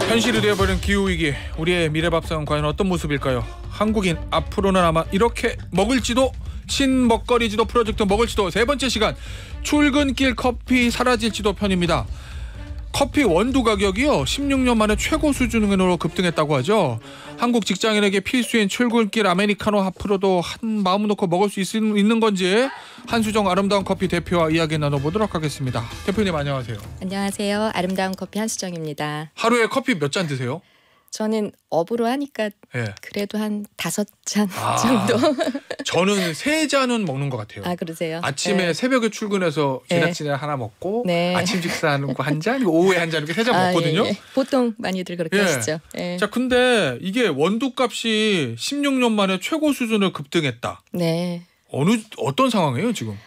현실이 되어버린 기후위기, 우리의 미래밥상은 과연 어떤 모습일까요? 한국인 앞으로는 아마 이렇게 먹을지도, 신먹거리지도 프로젝트 먹을지도 세 번째 시간, 출근길 커피 사라질지도 편입니다. 커피 원두 가격이요 16년 만에 최고 수준으로 급등했다고 하죠. 한국 직장인에게 필수인 출근길 아메리카노 앞으로도 한 마음 놓고 먹을 수 있는 건지 한수정 아름다운 커피 대표와 이야기 나눠보도록 하겠습니다. 대표님 안녕하세요. 안녕하세요. 아름다운 커피 한수정입니다. 하루에 커피 몇 잔 드세요? 저는 업으로 하니까 그래도 한 5잔 정도. 저는 3잔은 먹는 것 같아요. 아, 그러세요? 아침에 새벽에 출근해서 제작진에 하나 먹고 아침 식사하는 거 한 잔, 오후에 한 잔 이렇게 3잔 먹거든요. 보통 많이들 그렇게 하시죠. 자, 근데 이게 원두값이 16년 만에 최고 수준을 급등했다. 네. 어떤 상황이에요 지금?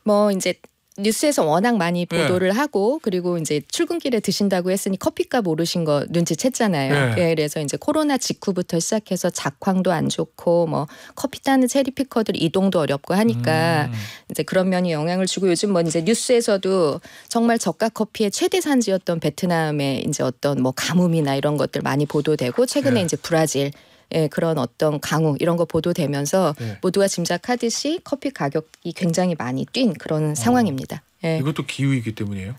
뭐 이제 뉴스에서 워낙 많이 보도를 하고, 그리고 이제 출근길에 드신다고 했으니 커피값 오르신 거 눈치챘잖아요. 그래서 이제 코로나 직후부터 시작해서 작황도 안 좋고 뭐 커피 따는 체리피커들 이동도 어렵고 하니까 이제 그런 면이 영향을 주고, 요즘 뭐 이제 뉴스에서도 정말 저가 커피의 최대 산지였던 베트남의 이제 어떤 뭐 가뭄이나 이런 것들 많이 보도되고, 최근에 이제 브라질 그런 어떤 강우 이런 거 보도되면서 모두가 짐작하듯이 커피 가격이 굉장히 많이 뛴 그런 상황입니다. 이것도 기후이기 때문이에요?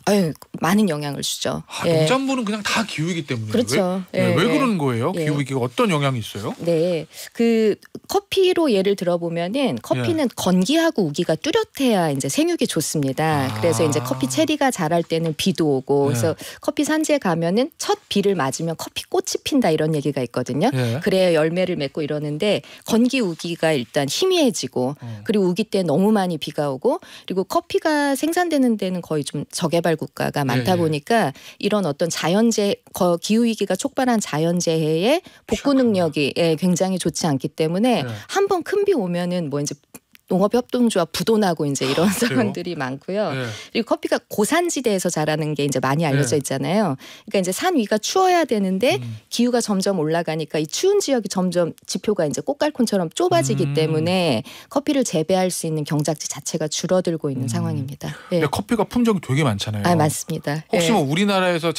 많은 영향을 주죠. 농산물은 그냥 다 기후이기 때문이에요. 그렇죠. 왜 그러는 거예요? 기후위기가 어떤 영향이 있어요? 네, 그 커피로 예를 들어보면은 커피는 건기하고 우기가 뚜렷해야 이제 생육이 좋습니다. 그래서 이제 커피 체리가 자랄 때는 비도 오고, 그래서 커피 산지에 가면은 첫 비를 맞으면 커피 꽃이 핀다 이런 얘기가 있거든요. 그래야 열매를 맺고 이러는데, 건기 우기가 일단 희미해지고, 그리고 우기 때 너무 많이 비가 오고, 그리고 커피가 생산되는 데는 거의 좀 저개발 국가가 많다 보니까 이런 어떤 자연재 기후위기가 촉발한 자연재해의 복구 능력이 굉장히 좋지 않기 때문에 한 번 큰 비 오면은 뭐 이제 농업협동조합 부도나고 이제 이런 상황들이 많고요. 그리고 커피가 고산지대에서 자라는 게 이제 많이 알려져 있잖아요. 그러니까 이제 산 위가 추워야 되는데 기후가 점점 올라가니까 이 추운 지역이 점점 지표가 이제 꽃갈콘처럼 좁아지기 때문에 커피를 재배할 수 있는 경작지 자체가 줄어들고 있는 상황입니다. 근데 커피가 품종이 되게 많잖아요. 맞습니다. 혹시 뭐 우리나라에서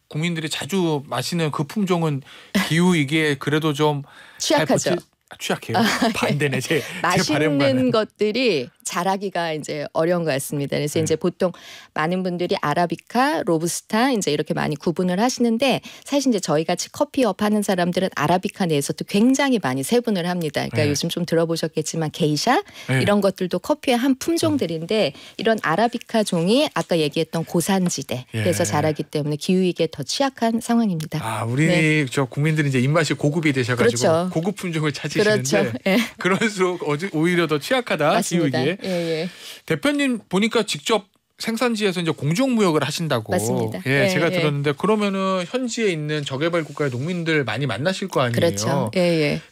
국민들이 자주 마시는 그 품종은 기후위기에 그래도 좀 취약하죠. 취약해요. 반대네. 제 맛있는 것들이 자라기가 이제 어려운 것 같습니다. 그래서 이제 보통 많은 분들이 아라비카, 로부스타 이제 이렇게 많이 구분을 하시는데, 사실 이제 저희 같이 커피업 하는 사람들은 아라비카 내에서도 굉장히 많이 세분을 합니다. 그러니까 요즘 좀 들어보셨겠지만 게이샤 이런 것들도 커피의 한 품종들인데, 이런 아라비카 종이 아까 얘기했던 고산지대 그래서 자라기 때문에 기후위기에 더 취약한 상황입니다. 우리 저 국민들이 이제 입맛이 고급이 되셔가지고 고급 품종을 찾으시는데 그럴수록 오히려 더 취약하다. 맞습니다. 기후위기에. 대표님 보니까 직접 생산지에서 이제 공정무역을 하신다고. 맞습니다. 제가 들었는데, 그러면은 현지에 있는 저개발 국가의 농민들 많이 만나실 거 아니에요? 그렇죠.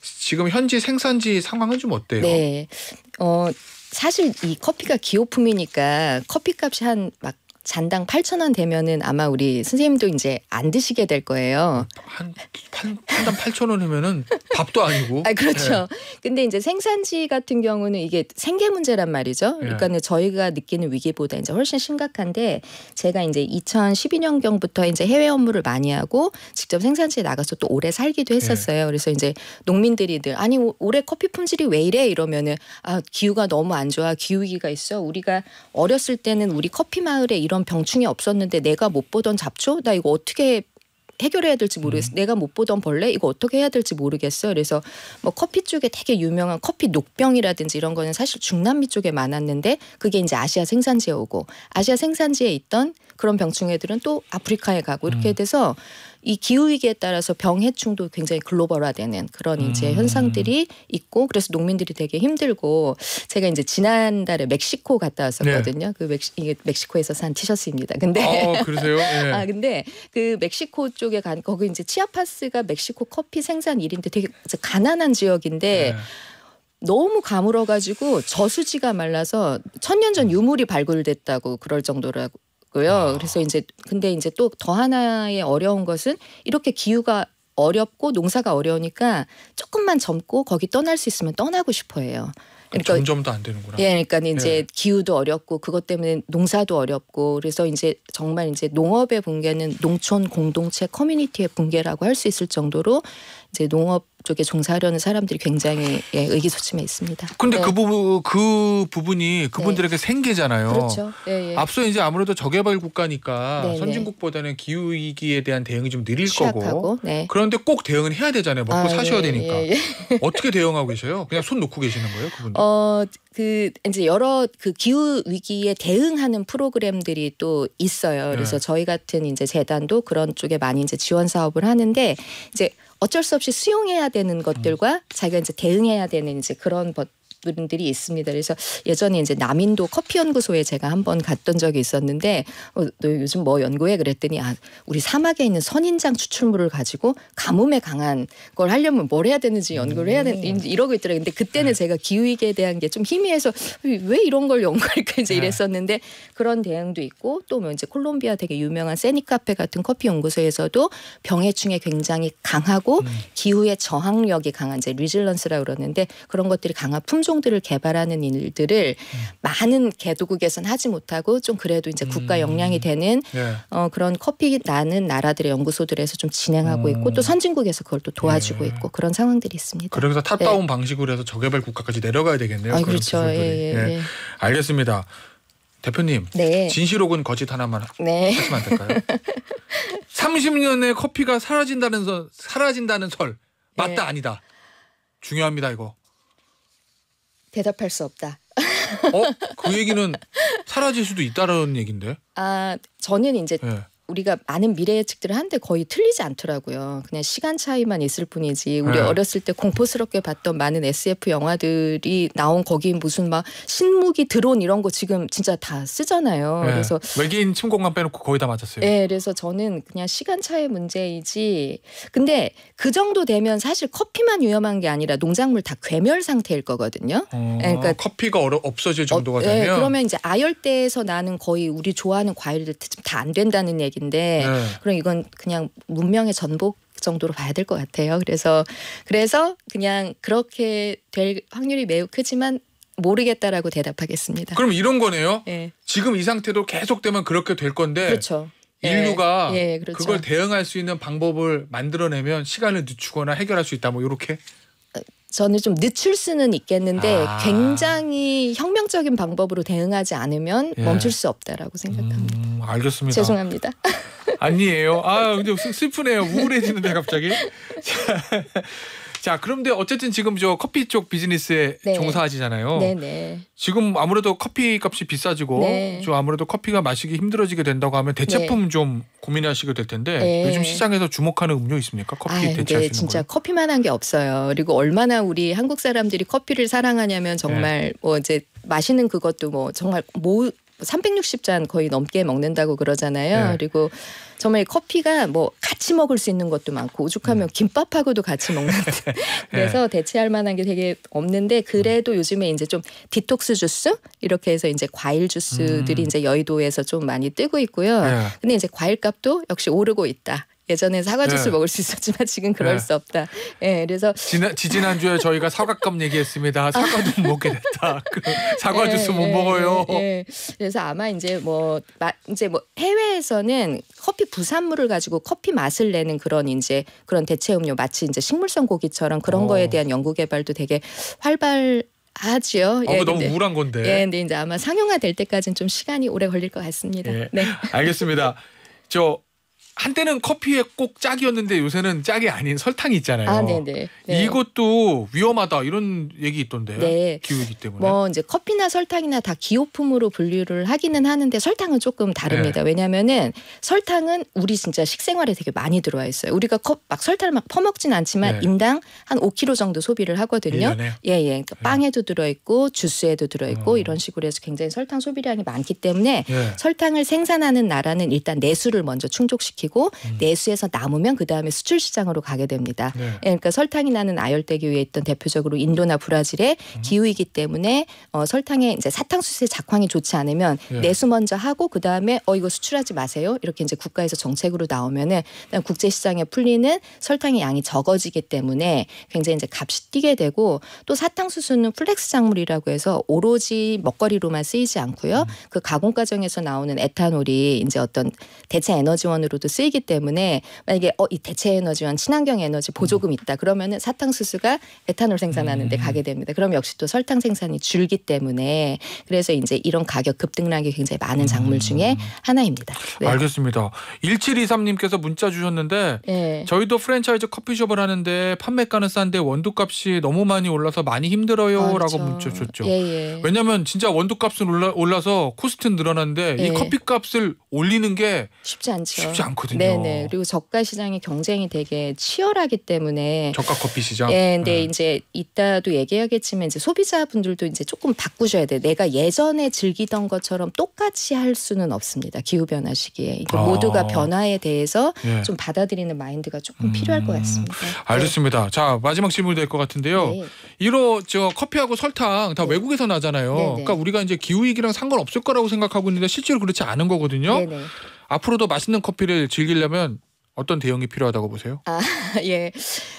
지금 현지 생산지 상황은 좀 어때요? 사실 이 커피가 기호품이니까 커피값이 한 막 잔당 8,000원 되면은 아마 우리 선생님도 이제 안 드시게 될 거예요. 한 단 8,000원이면은 밥도 아니고. 그렇죠. 근데 이제 생산지 같은 경우는 이게 생계 문제란 말이죠. 그러니까 저희가 느끼는 위기보다 이제 훨씬 심각한데, 제가 이제 2012년경부터 이제 해외 업무를 많이 하고 직접 생산지에 나가서 또 오래 살기도 했었어요. 그래서 이제 농민들이 아니 올해 커피 품질이 왜 이래 이러면은 기후가 너무 안 좋아, 기후위기가 있어. 우리가 어렸을 때는 우리 커피 마을에 이런 병충해 없었는데 내가 못 보던 잡초, 나 이거 어떻게 해결해야 될지 모르겠어. 내가 못 보던 벌레, 이거 어떻게 해야 될지 모르겠어. 그래서 뭐 커피 쪽에 되게 유명한 커피 녹병이라든지 이런 거는 사실 중남미 쪽에 많았는데, 그게 이제 아시아 생산지에 오고, 아시아 생산지에 있던 그런 병충해들은 또 아프리카에 가고, 이렇게 돼서 이 기후위기에 따라서 병해충도 굉장히 글로벌화되는 그런 이제 현상들이 있고, 그래서 농민들이 되게 힘들고, 제가 이제 지난달에 멕시코 갔다 왔었거든요. 이게 멕시코에서 산 티셔츠입니다. 근데 그러세요? 근데 그 멕시코 쪽에 가니까 거기 이제 치아파스가 멕시코 커피 생산 일인데 되게 가난한 지역인데 너무 가물어가지고 저수지가 말라서 1000년 전 유물이 발굴됐다고 그럴 정도라고. 그래서 이제 근데 이제 또 더 하나의 어려운 것은, 이렇게 기후가 어렵고 농사가 어려우니까 조금만 젊고 거기 떠날 수 있으면 떠나고 싶어해요. 그러니까 점점 더 안 되는구나. 예, 그러니까 이제 기후도 어렵고 그것 때문에 농사도 어렵고 그래서 이제 정말 이제 농업의 붕괴는 농촌 공동체 커뮤니티의 붕괴라고 할 수 있을 정도로 이제 농업 쪽에 종사하려는 사람들이 굉장히 의기소침해 있습니다. 근데 그 부분이 그분들에게 생계잖아요. 그렇죠. 앞서 이제 아무래도 저개발 국가니까 네네. 선진국보다는 기후 위기에 대한 대응이 좀 느릴 취약하고, 거고. 네. 그러니까 꼭 대응은 해야 되잖아요. 먹고 사셔야 되니까. 예. 어떻게 대응하고 계세요? 그냥 손 놓고 계시는 거예요, 그분들? 그 이제 여러 그 기후 위기에 대응하는 프로그램들이 또 있어요. 그래서 저희 같은 이제 재단도 그런 쪽에 많이 이제 지원 사업을 하는데 이제 어쩔 수 없이 수용해야 되는 것들과 자기가 이제 대응해야 되는 이제 그런 분들이 있습니다. 그래서 예전에 이제 남인도 커피 연구소에 제가 한번 갔던 적이 있었는데 너 요즘 뭐 연구해 그랬더니 우리 사막에 있는 선인장 추출물을 가지고 가뭄에 강한 걸 하려면 뭘 해야 되는지 연구를 해야 되는지 이러고 있더라고요. 근데 그때는 제가 기후위기에 대한 게 좀 희미해서 왜 이런 걸 연구할까 이제 이랬었는데 그런 대응도 있고 또 뭐 이제 콜롬비아 되게 유명한 세니카페 같은 커피 연구소에서도 병해충에 굉장히 강하고 기후에 저항력이 강한 이제 리질런스라고 그러는데 그런 것들이 강한 품종들을 개발하는 일들을 많은 개도국에서는 하지 못하고 좀 그래도 이제 국가 역량이 되는 그런 커피 나는 나라들의 연구소들에서 좀 진행하고 있고 또 선진국에서 그걸 또 도와주고 있고 그런 상황들이 있습니다. 그래서 탑다운 방식으로 해서 저개발 국가까지 내려가야 되겠네요. 그렇죠. 알겠습니다. 대표님, 진실옥은 거짓 하나만 하시면 안 될까요? 30년에 커피가 사라진다는 설 맞다 아니다. 중요합니다 이거. 대답할 수 없다. 그 얘기는 사라질 수도 있다는 얘긴데. 저는 이제 우리가 많은 미래 예측들을 하는데 거의 틀리지 않더라고요. 그냥 시간 차이만 있을 뿐이지. 우리 어렸을 때 공포스럽게 봤던 많은 SF 영화들이 나온 거기 무슨 막 신무기 드론 이런 거 지금 진짜 다 쓰잖아요. 그래서 외계인 침공만 빼놓고 거의 다 맞았어요. 그래서 저는 그냥 시간 차이 문제이지. 근데 그 정도 되면 사실 커피만 위험한 게 아니라 농작물 다 괴멸 상태일 거거든요. 그러니까 커피가 없어질 정도가 되면 그러면 이제 아열대에서 나는 거의 우리 좋아하는 과일들 다 안 된다는 얘기인데 그럼 이건 그냥 문명의 전복 정도로 봐야 될 것 같아요. 그래서 그냥 그렇게 될 확률이 매우 크지만 모르겠다라고 대답하겠습니다. 그럼 이런 거네요. 지금 이 상태로 계속되면 그렇게 될 건데 그렇죠. 인류가 그렇죠. 그걸 대응할 수 있는 방법을 만들어내면 시간을 늦추거나 해결할 수 있다. 뭐 이렇게? 저는 좀 늦출 수는 있겠는데 굉장히 혁명적인 방법으로 대응하지 않으면 멈출 수 없다라고 생각합니다. 알겠습니다. 죄송합니다. 아니에요. 근데 슬프네요. 우울해지는데 갑자기. 자, 그런데 어쨌든 지금 저 커피 쪽 비즈니스에 종사하시잖아요. 지금 아무래도 커피 값이 비싸지고 좀 아무래도 커피가 마시기 힘들어지게 된다고 하면 대체품 좀 고민하시게 될 텐데 요즘 시장에서 주목하는 음료 있습니까? 커피 대체할 수 있는 진짜 거요? 커피만한 게 없어요. 그리고 얼마나 우리 한국 사람들이 커피를 사랑하냐면 정말 뭐 이제 마시는 그것도 뭐 정말 360잔 거의 넘게 먹는다고 그러잖아요. 그리고 정말 커피가 뭐 같이 먹을 수 있는 것도 많고 오죽하면 김밥하고도 같이 먹는데 그래서 대체할 만한 게 되게 없는데 그래도 요즘에 이제 좀 디톡스 주스 이렇게 해서 이제 과일 주스들이 이제 여의도에서 좀 많이 뜨고 있고요. 근데 이제 과일 값도 역시 오르고 있다. 예전에 사과 주스 먹을 수 있었지만 지금 그럴 수 없다. 그래서 지난주에 저희가 사과값 얘기했습니다. 사과도 못 먹게 됐다. 사과 주스 못 먹어요. 그래서 아마 이제 뭐 해외에서는 커피 부산물을 가지고 커피 맛을 내는 그런 이제 그런 대체 음료 마치 이제 식물성 고기처럼 그런 거에 대한 연구 개발도 되게 활발하지요. 너무 우울한 건데. 근데 이제 아마 상용화 될 때까지는 좀 시간이 오래 걸릴 것 같습니다. 알겠습니다. 한때는 커피에 꼭 짝이었는데 요새는 짝이 아닌 설탕이 있잖아요. 이것도 위험하다 이런 얘기 있던데. 기후이기 때문에. 뭐 이제 커피나 설탕이나 다 기호품으로 분류를 하기는 하는데 설탕은 조금 다릅니다. 왜냐하면은 설탕은 우리 진짜 식생활에 되게 많이 들어와 있어요. 우리가 막 설탕을 막 퍼먹진 않지만 인당 한 5kg 정도 소비를 하거든요. 그러니까 빵에도 들어있고 주스에도 들어있고 이런 식으로 해서 굉장히 설탕 소비량이 많기 때문에 설탕을 생산하는 나라는 일단 내수를 먼저 충족시키고 정상화시키고 내수에서 남으면 그 다음에 수출 시장으로 가게 됩니다. 네. 그러니까 설탕이 나는 아열대교에 있던 대표적으로 인도나 브라질의 기후이기 때문에 설탕의 이제 사탕수수의 작황이 좋지 않으면 예. 내수 먼저 하고 그 다음에 이거 수출하지 마세요. 이렇게 이제 국가에서 정책으로 나오면은 국제 시장에 풀리는 설탕의 양이 적어지기 때문에 굉장히 이제 값이 뛰게 되고 또 사탕수수는 플렉스 작물이라고 해서 오로지 먹거리로만 쓰이지 않고요. 그 가공 과정에서 나오는 에탄올이 이제 어떤 대체 에너지원으로도 쓰이기 때문에 만약에 이 대체 에너지원 친환경 에너지 보조금 있다 그러면은 사탕수수가 에탄올 생산하는 데 가게 됩니다. 그럼 역시 또 설탕 생산이 줄기 때문에 그래서 이제 이런 가격 급등락이 굉장히 많은 작물 중에 하나입니다. 네. 알겠습니다. 1723님께서 문자 주셨는데 네. 저희도 프랜차이즈 커피숍을 하는데 판매가는 싼데 원두값이 너무 많이 올라서 많이 힘들어요라고 그렇죠. 문자 주셨죠. 예. 왜냐하면 진짜 원두값은 올라서 코스트는 늘어났는데 이 네. 커피값을 올리는 게 쉽지 않죠. 쉽지 않거든요. 네네. 그리고 저가 시장의 경쟁이 되게 치열하기 때문에 저가 커피 시장. 예, 근데 이제 이따도 얘기하겠지만 이제 소비자분들도 이제 조금 바꾸셔야 돼. 내가 예전에 즐기던 것처럼 똑같이 할 수는 없습니다. 기후 변화 시기에 모두가 변화에 대해서 예. 좀 받아들이는 마인드가 조금 필요할 것 같습니다. 알겠습니다. 자, 마지막 질문이 될 것 같은데요. 네. 저 커피하고 설탕 다 외국에서 나잖아요. 네네. 그러니까 우리가 이제 기후 위기랑 상관없을 거라고 생각하고 있는데 실제로 그렇지 않은 거거든요. 네네. 앞으로도 맛있는 커피를 즐기려면 어떤 대응이 필요하다고 보세요? 예.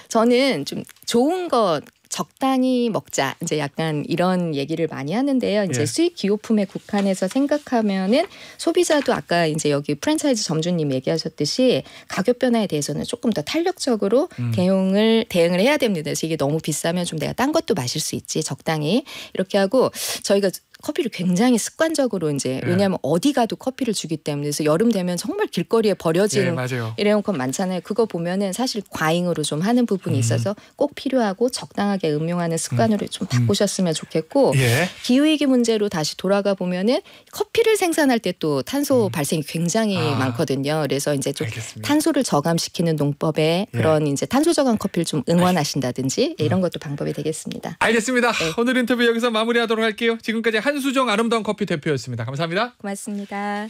저는 좀 좋은 것 적당히 먹자. 이제 약간 이런 얘기를 많이 하는데요. 이제 예. 수입 기호품에 국한해서 생각하면은 소비자도 아까 이제 여기 프랜차이즈 점주님 얘기하셨듯이 가격 변화에 대해서는 조금 더 탄력적으로 대응을 해야 됩니다. 그래서 이게 너무 비싸면 좀 내가 딴 것도 마실 수 있지. 적당히 이렇게 하고 저희가 커피를 굉장히 습관적으로 이제 왜냐하면 어디 가도 커피를 주기 때문에 그래서 여름 되면 정말 길거리에 버려진 예, 맞아요. 일회용 컵 많잖아요. 그거 보면은 사실 과잉으로 좀 하는 부분이 있어서 꼭 필요하고 적당하게 음용하는 습관으로 좀 바꾸셨으면 좋겠고 예. 기후위기 문제로 다시 돌아가 보면은 커피를 생산할 때 또 탄소 발생이 굉장히 많거든요. 그래서 이제 좀 알겠습니다. 탄소를 저감시키는 농법에 그런 이제 탄소 저감 커피를 좀 응원하신다든지 이런 것도 방법이 되겠습니다. 알겠습니다. 오늘 인터뷰 여기서 마무리하도록 할게요. 지금까지 한수정 아름다운 커피 대표였습니다. 감사합니다. 고맙습니다.